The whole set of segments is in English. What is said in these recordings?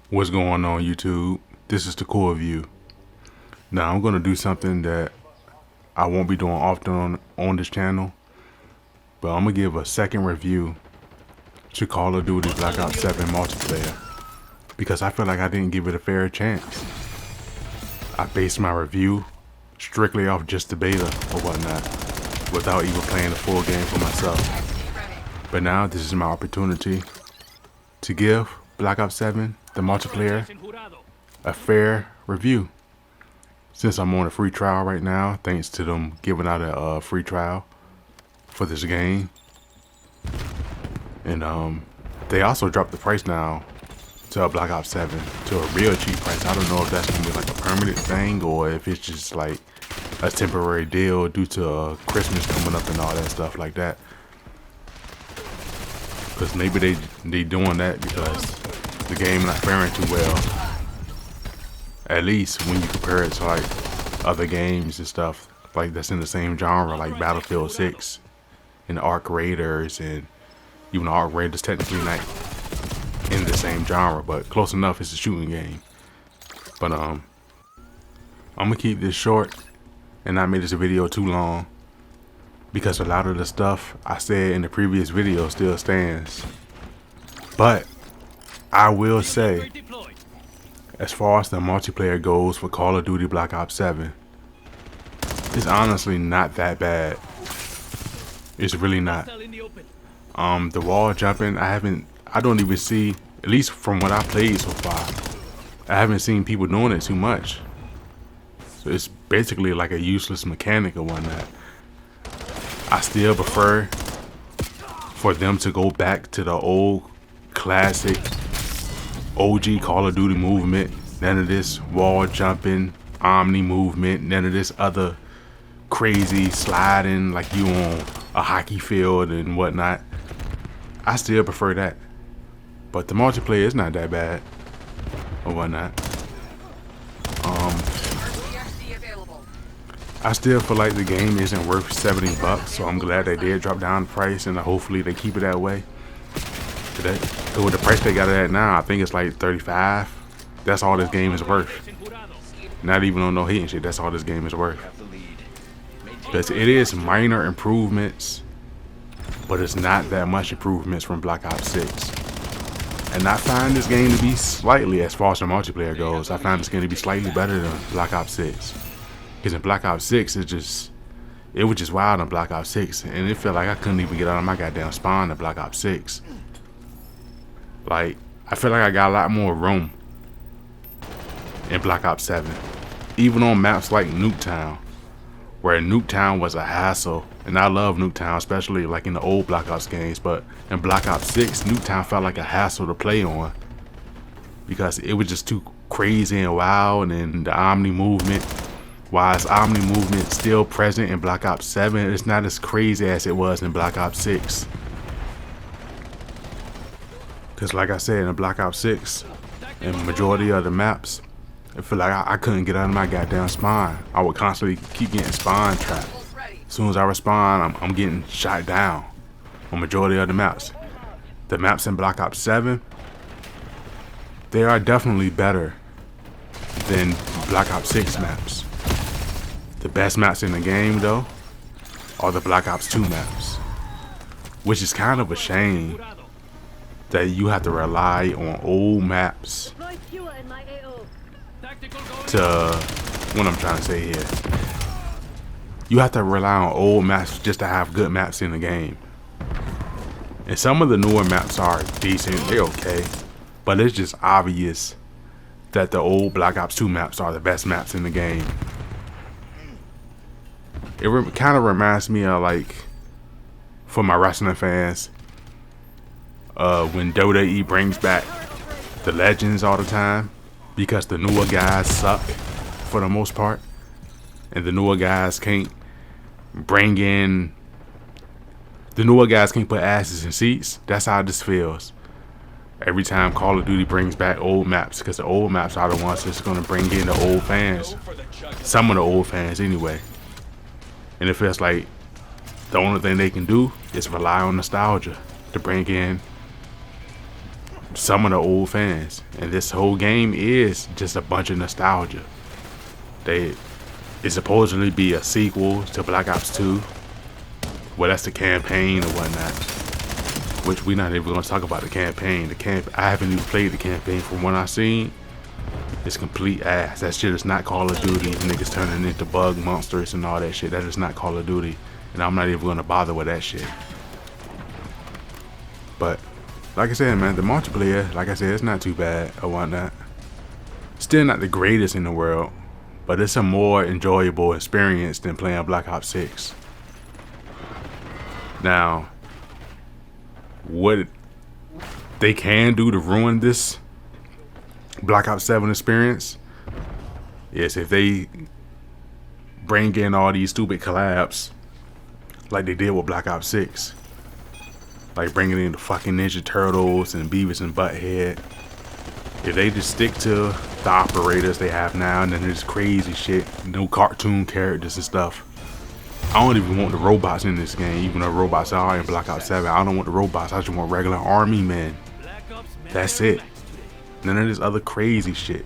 What's going on, YouTube? This is the core view. Now I'm gonna do something that I won't be doing often on this channel, but I'm gonna give a second review to Call of Duty Black Ops 7 multiplayer because I feel like I didn't give it a fair chance. I based my review strictly off just the beta or whatnot, without even playing the full game for myself. But now this is my opportunity to give Black Ops 7, the multiplayer, a fair review. Since I'm on a free trial right now, thanks to them giving out a free trial for this game. And they also dropped the price now to Black Ops 7 to a real cheap price. I don't know if that's gonna be like a permanent thing or if it's just like a temporary deal due to Christmas coming up and all that stuff like that. Because maybe they doing that because the game not faring too well. At least when you compare it to like other games and stuff like that's in the same genre, like Battlefield 6 and Arc Raiders, and even Arc Raiders technically not in the same genre, but close enough. It's a shooting game. But I'm gonna keep this short and not make this video too long because a lot of the stuff I said in the previous video still stands. But I will say, as far as the multiplayer goes for Call of Duty Black Ops 7, it's honestly not that bad. It's really not. The wall jumping, I don't even see, at least from what I played so far, I haven't seen people doing it too much. So it's basically like a useless mechanic or whatnot. I still prefer for them to go back to the old classic OG Call of Duty movement. None of this wall jumping, omni movement, none of this other crazy sliding like you on a hockey field and whatnot. I still prefer that. But the multiplayer is not that bad or whatnot. I still feel like the game isn't worth $70, so I'm glad they did drop down the price, and hopefully they keep it that way. With the price they got it at now, I think it's like $35. That's all this game is worth. Not even on no hating shit, that's all this game is worth. Because it is minor improvements, but it's not that much improvements from Black Ops 6. And I find this game to be slightly, as far as the multiplayer goes, I find this game to be slightly better than Black Ops 6. Because in Black Ops 6, it was just wild in Black Ops 6, and it felt like I couldn't even get out of my goddamn spawn in Black Ops 6. Like, I feel like I got a lot more room in Black Ops 7. Even on maps like Nuketown, where Nuketown was a hassle, and I love Nuketown, especially like in the old Black Ops games, but in Black Ops 6, Nuketown felt like a hassle to play on because it was just too crazy and wild, and the Omni movement, while its Omni movement still present in Black Ops 7, it's not as crazy as it was in Black Ops 6. Because like I said, in Black Ops 6, in the majority of the maps, I feel like I couldn't get out of my goddamn spawn. I would constantly keep getting spawn trapped. As soon as I respawn, I'm getting shot down on majority of the maps. The maps in Black Ops 7, they are definitely better than Black Ops 6 maps. The best maps in the game, though, are the Black Ops 2 maps, which is kind of a shame that you have to rely on old maps to, what I'm trying to say here, you have to rely on old maps just to have good maps in the game. And some of the newer maps are decent, they're okay, but it's just obvious that the old Black Ops 2 maps are the best maps in the game. It kind of reminds me of, like, for my wrestling fans, when WWE brings back the legends all the time, because the newer guys suck for the most part, and the newer guys can't put asses in seats. That's how this feels every time Call of Duty brings back old maps, because the old maps are the ones that's going to bring in the old fans, some of the old fans anyway. And it feels like the only thing they can do is rely on nostalgia to bring in some of the old fans. And this whole game is just a bunch of nostalgia. It supposedly be a sequel to Black Ops 2. Well, that's the campaign or whatnot. Which we're not even going to talk about the campaign. I haven't even played the campaign. From what I've seen, it's complete ass. That shit is not Call of Duty. Niggas turning into bug monsters and all that shit. That is not Call of Duty. And I'm not even going to bother with that shit. But, like I said, man, the multiplayer, like I said, it's not too bad or whatnot. Still not the greatest in the world. But it's a more enjoyable experience than playing Black Ops 6. Now, what they can do to ruin this Black Ops 7 experience is if they bring in all these stupid collabs like they did with Black Ops 6. Like bringing in the fucking Ninja Turtles and Beavis and Butthead. If they just stick to the operators they have now, and then there's crazy shit, no cartoon characters and stuff. I don't even want the robots in this game, even though robots are in Black Ops 7. I don't want the robots, I just want regular army men. That's it. None of this other crazy shit.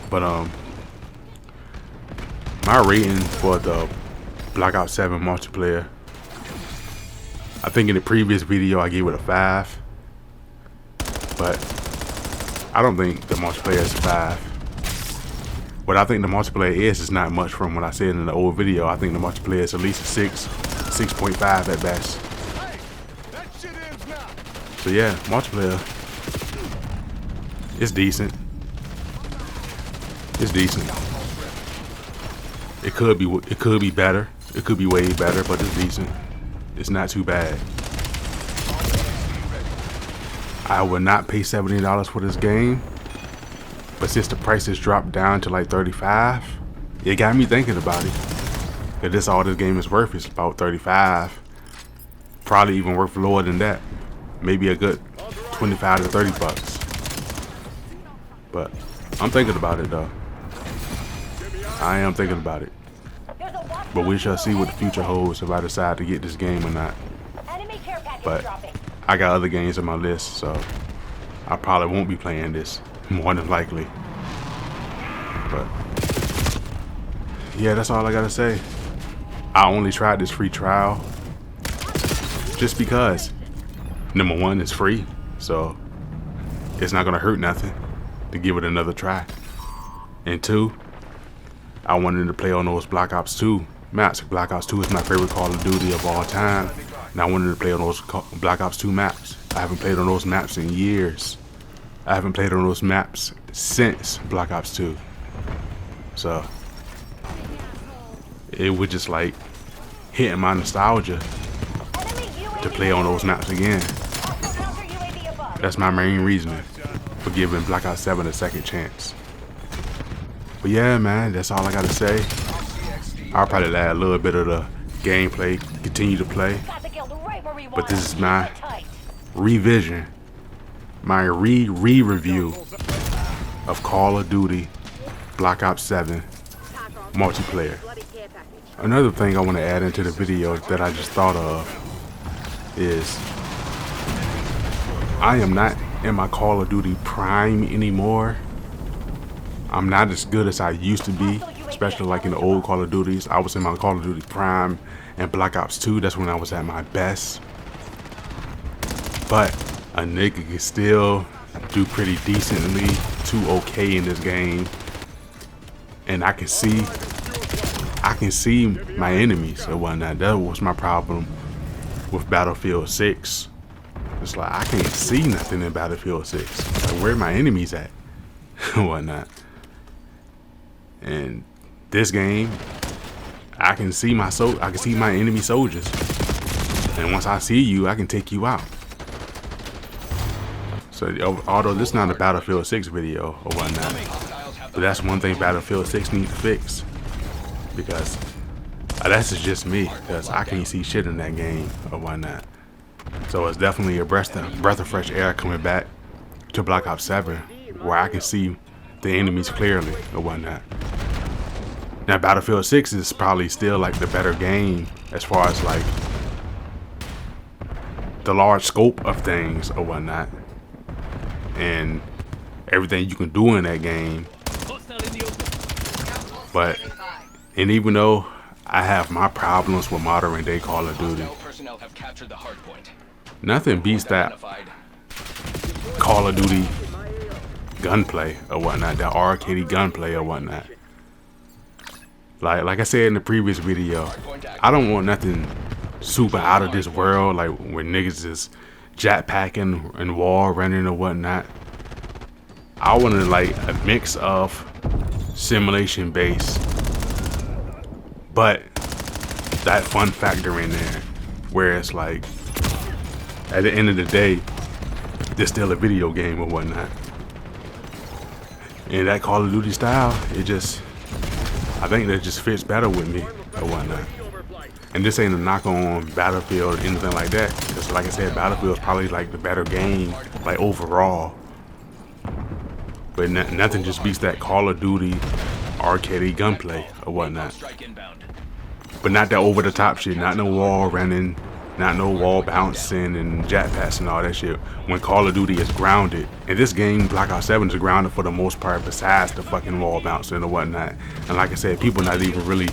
But my rating for the Black Ops 7 multiplayer, I think in the previous video I gave it a 5. But I don't think the multiplayer is a 5. What I think the multiplayer is not much from what I said in the old video. I think the multiplayer is at least a 6, 6.5 at best. So yeah, multiplayer, it's decent. It's decent. It could be better. It could be way better, but it's decent. It's not too bad. I would not pay $70 for this game, but since the prices dropped down to like $35, it got me thinking about it. If this all this game is worth is about $35, probably even worth lower than that. Maybe a good 25 to 30 bucks. But I'm thinking about it though. I am thinking about it. But we shall see what the future holds if I decide to get this game or not. But I got other games on my list, so I probably won't be playing this, more than likely. But yeah, that's all I gotta say. I only tried this free trial just because, number one, it's free, so it's not gonna hurt nothing to give it another try. And two, I wanted to play on those Black Ops 2 maps. Black Ops 2 is my favorite Call of Duty of all time. And I wanted to play on those Black Ops 2 maps. I haven't played on those maps in years. I haven't played on those maps since Black Ops 2. So it was just like hitting my nostalgia to play on those maps again. That's my main reason for giving Black Ops 7 a second chance. But yeah, man, that's all I gotta say. I'll probably add a little bit of the gameplay, continue to play. But this is my revision, my re-review of Call of Duty Black Ops 7 multiplayer. Another thing I want to add into the video that I just thought of is I am not in my Call of Duty prime anymore. I'm not as good as I used to be, especially like in the old Call of Duties. I was in my Call of Duty prime and Black Ops 2, that's when I was at my best. But a nigga can still do pretty decently to okay in this game. And I can see my enemies or whatnot. That was my problem with Battlefield 6. It's like I can't see nothing in Battlefield 6. Like where my enemies at? Whatnot. And this game, I can see my enemy soldiers. And once I see you, I can take you out. So although this is not a Battlefield 6 video or whatnot, but that's one thing Battlefield 6 needs to fix. Because that's just me, because I can't see shit in that game or whatnot. So it's definitely a breath of fresh air coming back to Black Ops 7, where I can see the enemies clearly or whatnot. Now Battlefield 6 is probably still like the better game as far as like the large scope of things or whatnot, and everything you can do in that game. But, and even though I have my problems with modern day Call of Duty, nothing beats that Call of Duty gunplay or whatnot, that arcade gunplay or whatnot. Like I said in the previous video, I don't want nothing super out of this world, like where niggas is jetpacking and wall running or whatnot. I wanted like a mix of simulation based, but that fun factor in there, where it's like at the end of the day, there's still a video game or whatnot. And that Call of Duty style, I think that just fits better with me or whatnot. And this ain't a knock on Battlefield or anything like that, because like I said, Battlefield is probably like the better game, like overall. But nothing just beats that Call of Duty arcade gunplay or whatnot. But not that over the top shit, not no wall running, not no wall bouncing and jetpacks and all that shit. When Call of Duty is grounded, and this game, Black Ops 7, is grounded for the most part besides the fucking wall bouncing or whatnot. And like I said, people not even really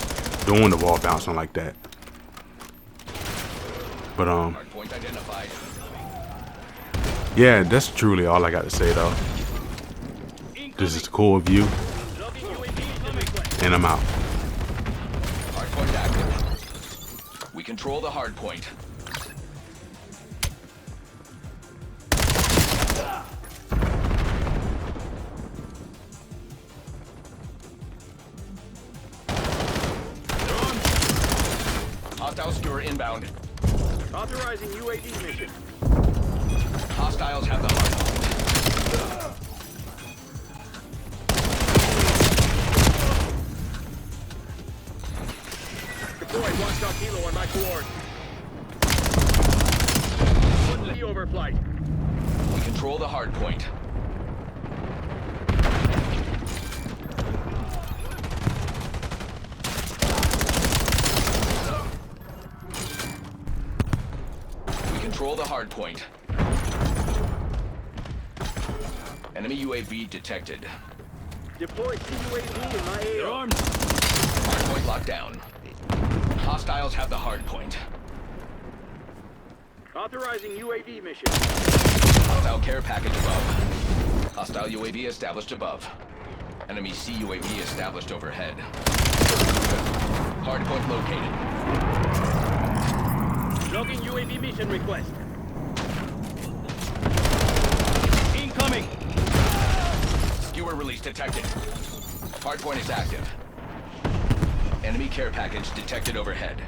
doing the wall bouncing like that. But yeah, that's truly all I got to say though. This is a cool view, and I'm out. Hardpoint active. We control the hardpoint. Hostile skewer inbound. Authorizing UAV mission. Hostiles have the hardpoint. Deploy one-shot kilo on my coordinates. The overflight. We control the hardpoint. We control the hardpoint. Enemy UAV detected. Deploy UAV in my AO. Armed. Hardpoint locked down. Hostiles have the hardpoint. Authorizing UAV mission. Hostile care package above. Hostile UAV established above. Enemy CUAV established overhead. Hardpoint located. Logging UAV mission request. Incoming! Skewer release detected. Hardpoint is active. Enemy care package detected overhead.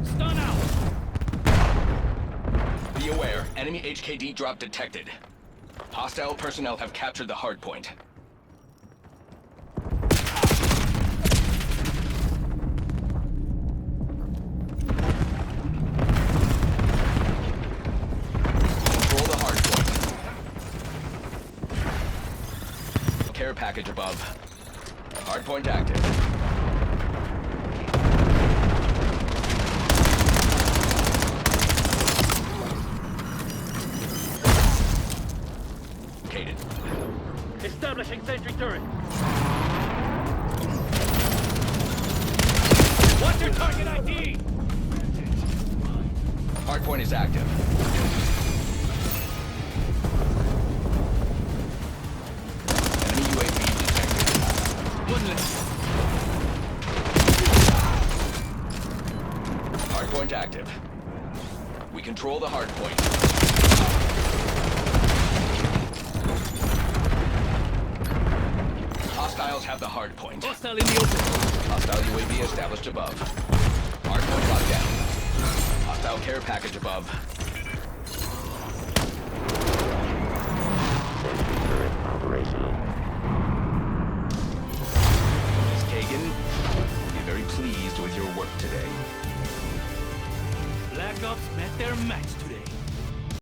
Stun out! Be aware, enemy HKD drop detected. Hostile personnel have captured the hardpoint. Care package above. Hardpoint active. Located. Establishing sentry turret. What's your target ID? Hardpoint is active. Hardpoint active. We control the hardpoint. Hostiles have the hardpoint. Hostile in the open. Hostile UAV established above. Hardpoint locked down. Hostile care package above.